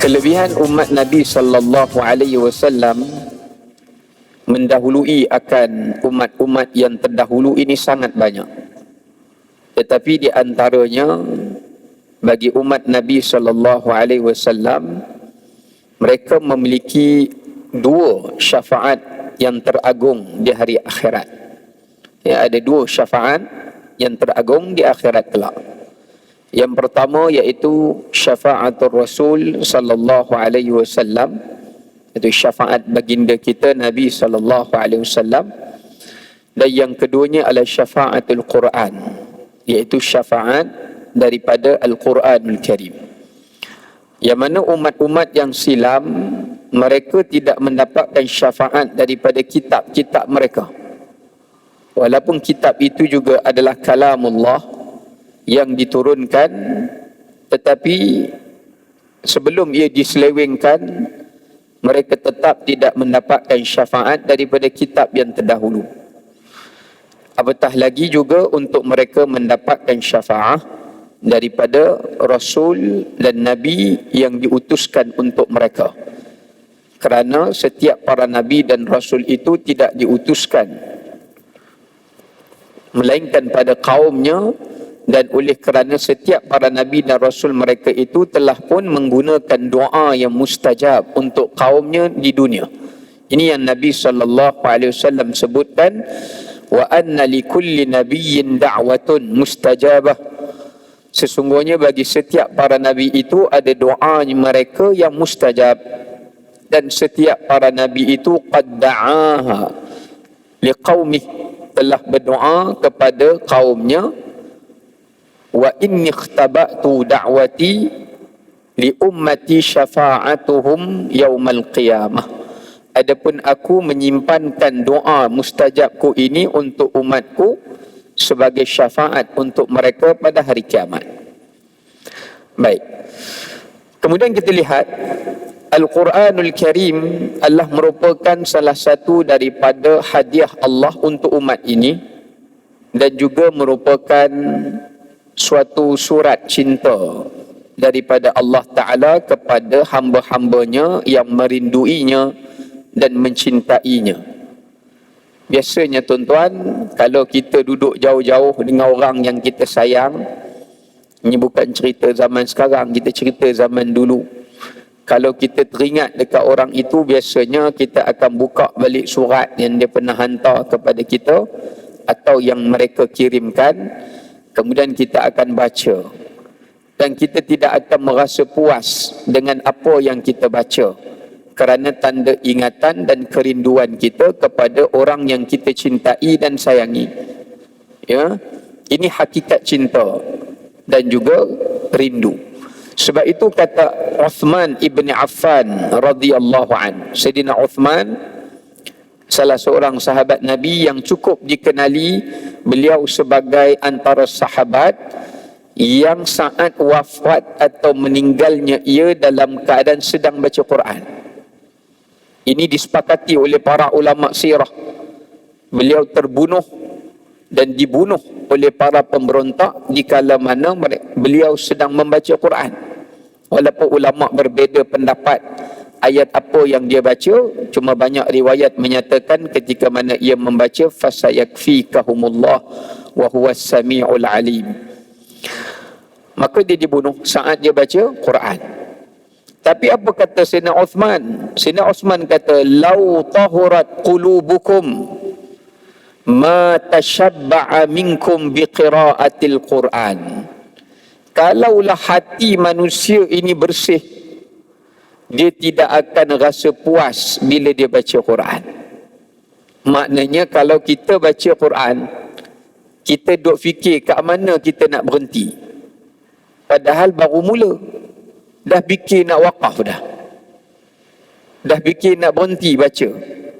Kelebihan umat Nabi sallallahu alaihi wasallam mendahului akan umat-umat yang terdahulu ini sangat banyak. Tetapi di antaranya bagi umat Nabi sallallahu alaihi wasallam, mereka memiliki dua syafaat yang teragung di hari akhirat. Ya, ada dua syafaat yang teragung di akhirat kelak. Yang pertama iaitu syafaatul Rasul sallallahu alaihi wasallam, itu syafaat baginda kita Nabi sallallahu alaihi wasallam. Dan yang keduanya adalah syafaatul Quran, iaitu syafaat daripada Al-Quranul Karim. Yang mana umat-umat yang silam, mereka tidak mendapatkan syafaat daripada kitab-kitab mereka. Walaupun kitab itu juga adalah kalamullah yang diturunkan, tetapi sebelum ia diselewengkan, mereka tetap tidak mendapatkan syafaat daripada kitab yang terdahulu. Apatah lagi juga untuk mereka mendapatkan syafaat daripada Rasul dan Nabi yang diutuskan untuk mereka. Kerana setiap para Nabi dan Rasul itu tidak diutuskan melainkan pada kaumnya, dan oleh kerana setiap para Nabi dan Rasul mereka itu telah pun menggunakan doa yang mustajab untuk kaumnya di dunia. Ini yang Nabi SAW sebutkan, wa anna likulli nabiyyin da'watun mustajabah. Sesungguhnya bagi setiap para Nabi itu ada doa mereka yang mustajab, dan setiap para Nabi itu qad da'aha liqaumih, telah berdoa kepada kaumnya. Wa inni ikhtaba'tu da'wati li ummati syafa'atuhum yaumal qiyamah. Adapun aku menyimpankan doa mustajabku ini untuk umatku sebagai syafaat untuk mereka pada hari kiamat. Baik. Kemudian kita lihat Al-Quranul Karim adalah merupakan salah satu daripada hadiah Allah untuk umat ini, dan juga merupakan suatu surat cinta daripada Allah Ta'ala kepada hamba-hambanya yang merinduinya dan mencintainya. Biasanya tuan-tuan, kalau kita duduk jauh-jauh dengan orang yang kita sayang, ini bukan cerita zaman sekarang, kita cerita zaman dulu. Kalau kita teringat dekat orang itu, biasanya kita akan buka balik surat yang dia pernah hantar kepada kita atau yang mereka kirimkan. Kemudian kita akan baca, dan kita tidak akan merasa puas dengan apa yang kita baca, kerana tanda ingatan dan kerinduan kita kepada orang yang kita cintai dan sayangi. Ya, ini hakikat cinta dan juga rindu. Sebab itu kata Uthman ibn Affan radhiyallahu an, Sayyidina Uthman, salah seorang sahabat Nabi yang cukup dikenali, beliau sebagai antara sahabat yang saat wafat atau meninggalnya ia dalam keadaan sedang baca Quran. Ini disepakati oleh para ulama sirah. Beliau terbunuh dan dibunuh oleh para pemberontak di kala mana beliau sedang membaca Quran. Walaupun ulama berbeza pendapat ayat apa yang dia baca, cuma banyak riwayat menyatakan ketika mana ia membaca fasayakfikahumullah wa huwas samiul alim, maka dia dibunuh saat dia baca Quran. Tapi apa kata Sayyidina Uthman? Sayyidina Uthman kata, lau tahurat qulubukum ma tashabba'a minkum biqira'atil Quran. Kalaulah hati manusia ini bersih, dia tidak akan rasa puas bila dia baca Quran. Maknanya kalau kita baca Quran, kita duk fikir kat mana kita nak berhenti. Padahal baru mula. Dah fikir nak wakaf dah. Dah fikir nak berhenti baca.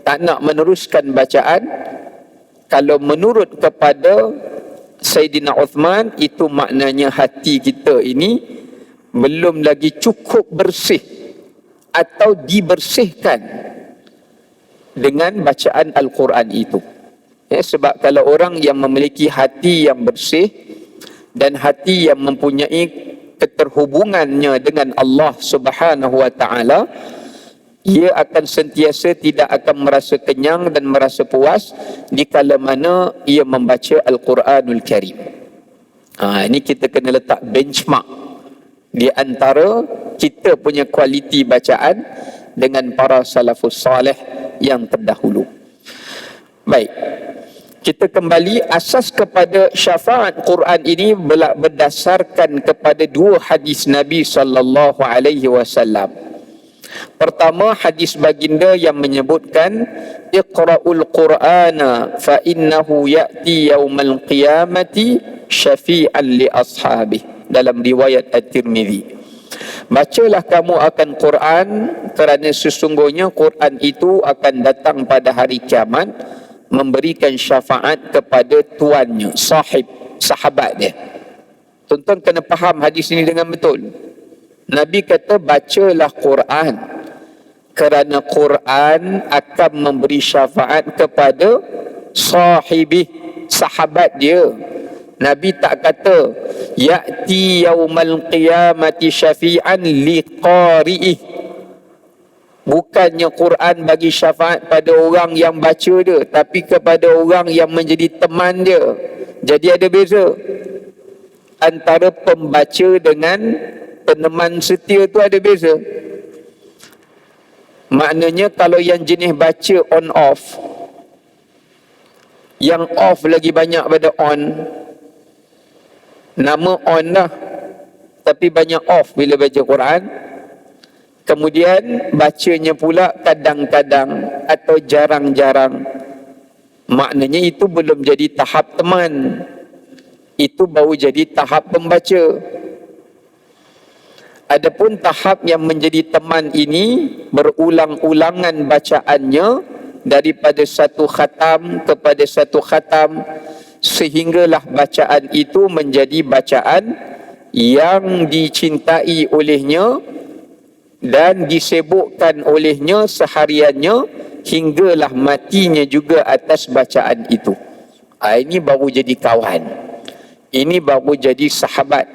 Tak nak meneruskan bacaan. Kalau menurut kepada Sayyidina Uthman, itu maknanya hati kita ini belum lagi cukup bersih atau dibersihkan dengan bacaan Al-Quran itu. Ya, sebab kalau orang yang memiliki hati yang bersih dan hati yang mempunyai keterhubungannya dengan Allah Subhanahu wa taala, ia akan sentiasa tidak akan merasa kenyang dan merasa puas dikala mana ia membaca Al-Quranul Karim. Ini kita kena letak benchmark di antara kita punya kualiti bacaan dengan para salafus salih yang terdahulu. Baik, kita kembali asas kepada syafaat Quran ini berdasarkan kepada dua hadis Nabi sallallahu alaihi wasallam. Pertama, hadis baginda yang menyebutkan Iqra'ul Qur'ana fa innahu ya'ti yaumal qiyamati syafi'an li ashabih, dalam riwayat At-Tirmidzi. Bacalah kamu akan Quran kerana sesungguhnya Quran itu akan datang pada hari kiamat memberikan syafaat kepada tuannya, sahabat dia. Tuan-tuan kena faham hadis ini dengan betul. Nabi kata bacalah Quran kerana Quran akan memberi syafaat kepada sahabat dia. Nabi tak kata ya'ti yaumal qiyamati syafi'an liqari'ih. Bukannya Quran bagi syafaat pada orang yang baca dia, tapi kepada orang yang menjadi teman dia. Jadi ada beza antara pembaca dengan peneman setia, tu ada beza. Maknanya kalau yang jenis baca on off, yang off lagi banyak pada on, nama on lah tapi banyak off bila baca Quran. Kemudian bacanya pula kadang-kadang atau jarang-jarang, maknanya itu belum jadi tahap teman, itu baru jadi tahap pembaca. Adapun tahap yang menjadi teman ini berulang-ulangan bacaannya daripada satu khatam kepada satu khatam, sehinggalah bacaan itu menjadi bacaan yang dicintai olehnya dan disibukkan olehnya sehariannya hinggalah matinya juga atas bacaan itu. Ini baru jadi kawan, ini baru jadi sahabat.